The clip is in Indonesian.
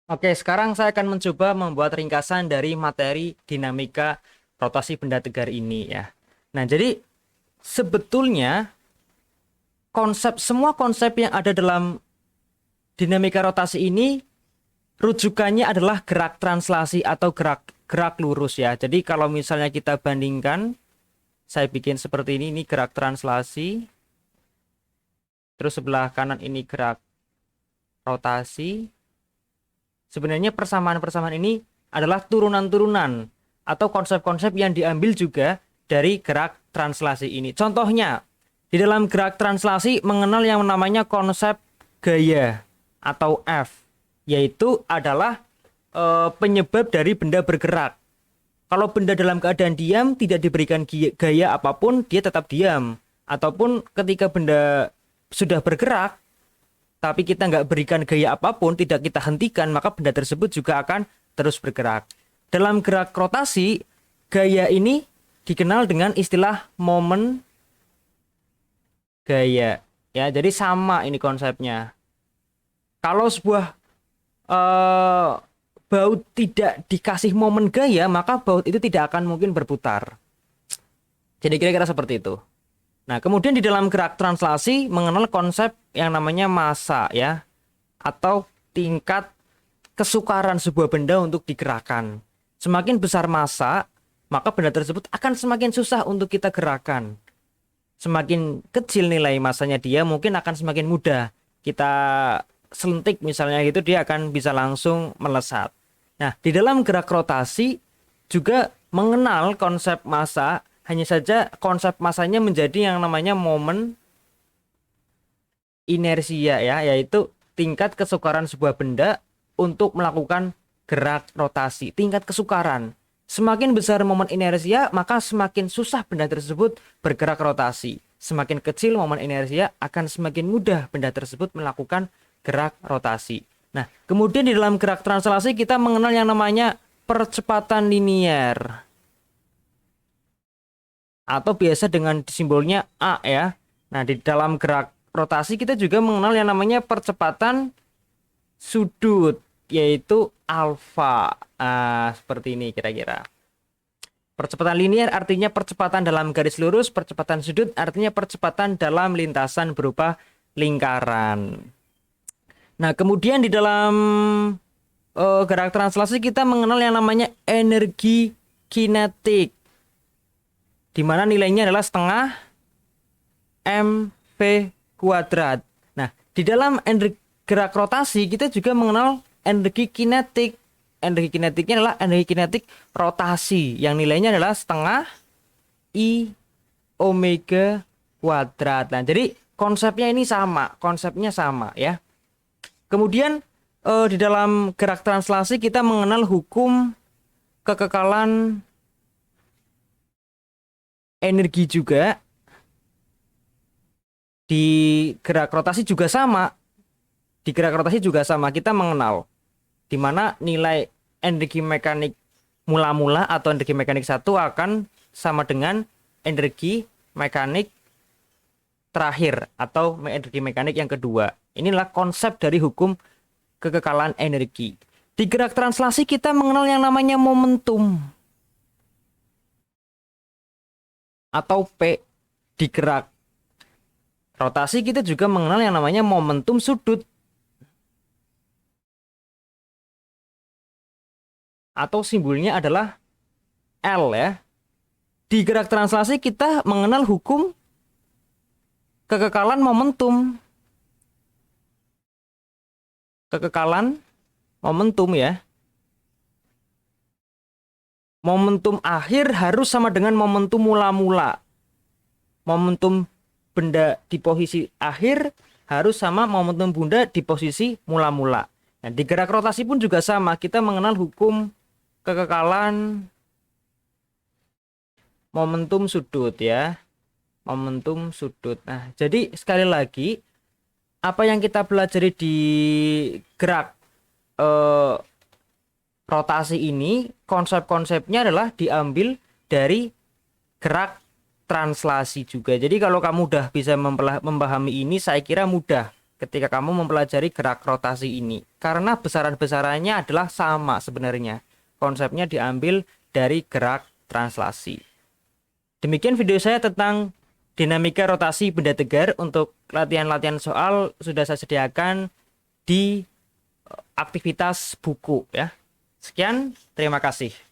Oke, sekarang saya akan mencoba membuat ringkasan dari materi dinamika rotasi benda tegar ini ya. Nah, jadi sebetulnya semua konsep yang ada dalam dinamika rotasi ini rujukannya adalah gerak translasi atau gerak lurus ya. Jadi kalau misalnya kita bandingkan, saya bikin seperti ini gerak translasi, terus sebelah kanan ini gerak rotasi. Sebenarnya persamaan-persamaan ini adalah turunan-turunan atau konsep-konsep yang diambil juga dari gerak translasi ini. Contohnya, di dalam gerak translasi mengenal yang namanya konsep gaya atau F, yaitu adalah penyebab dari benda bergerak. Kalau benda dalam keadaan diam tidak diberikan gaya apapun, dia tetap diam. Ataupun ketika benda sudah bergerak, tapi kita nggak berikan gaya apapun, tidak kita hentikan, maka benda tersebut juga akan terus bergerak. Dalam gerak rotasi, gaya ini dikenal dengan istilah momen gaya. Ya, jadi sama ini konsepnya. Kalau sebuah eh, baut tidak dikasih momen gaya, maka baut itu tidak akan mungkin berputar. Jadi kira-kira seperti itu. Nah, kemudian di dalam gerak translasi mengenal konsep yang namanya massa ya, atau tingkat kesukaran sebuah benda untuk digerakkan. Semakin besar massa, maka benda tersebut akan semakin susah untuk kita gerakan. Semakin kecil nilai massanya dia, mungkin akan semakin mudah. Kita selentik misalnya gitu, dia akan bisa langsung melesat. Nah, di dalam gerak rotasi juga mengenal konsep massa, hanya saja konsep massanya menjadi yang namanya momen inersia ya, yaitu tingkat kesukaran sebuah benda untuk melakukan gerak rotasi. Tingkat kesukaran. Semakin besar momen inersia, maka semakin susah benda tersebut bergerak rotasi. Semakin kecil momen inersia, akan semakin mudah benda tersebut melakukan gerak rotasi. Nah, kemudian di dalam gerak translasi kita mengenal yang namanya percepatan linier. Atau biasa dengan simbolnya A ya. Nah, di dalam gerak rotasi kita juga mengenal yang namanya percepatan sudut, yaitu alfa. Seperti ini kira-kira. Percepatan linier artinya percepatan dalam garis lurus, percepatan sudut artinya percepatan dalam lintasan berupa lingkaran. Nah, kemudian di dalam gerak translasi kita mengenal yang namanya energi kinetik, di mana nilainya adalah setengah mv kuadrat. Nah, di dalam gerak rotasi kita juga mengenal energi kinetik. Energi kinetiknya adalah energi kinetik rotasi yang nilainya adalah setengah I omega kuadrat. Nah, jadi konsepnya sama ya. Kemudian di dalam gerak translasi kita mengenal hukum kekekalan energi juga. Di gerak rotasi juga sama. Di gerak rotasi juga sama. Kita mengenal di mana nilai energi mekanik mula-mula atau energi mekanik satu akan sama dengan energi mekanik terakhir atau energi mekanik yang kedua. Inilah konsep dari hukum kekekalan energi. Di gerak translasi kita mengenal yang namanya momentum atau P. Di gerak rotasi kita juga mengenal yang namanya momentum sudut atau simbolnya adalah L ya. Di gerak translasi kita mengenal hukum kekekalan momentum. Kekekalan momentum ya. Momentum akhir harus sama dengan momentum mula-mula. Momentum benda di posisi akhir harus sama momentum benda di posisi mula-mula. Nah, di gerak rotasi pun juga sama. Kita mengenal hukum kekekalan momentum sudut ya. Momentum sudut. Nah, jadi sekali lagi apa yang kita pelajari di gerak eh, rotasi ini, konsep-konsepnya adalah diambil dari gerak translasi juga. Jadi kalau kamu udah bisa memahami ini, saya kira mudah ketika kamu mempelajari gerak rotasi ini. Karena besaran-besarannya adalah sama sebenarnya. Konsepnya diambil dari gerak translasi. Demikian video saya tentang dinamika rotasi benda tegar. Untuk latihan-latihan soal sudah saya sediakan di aktivitas buku ya. Sekian, terima kasih.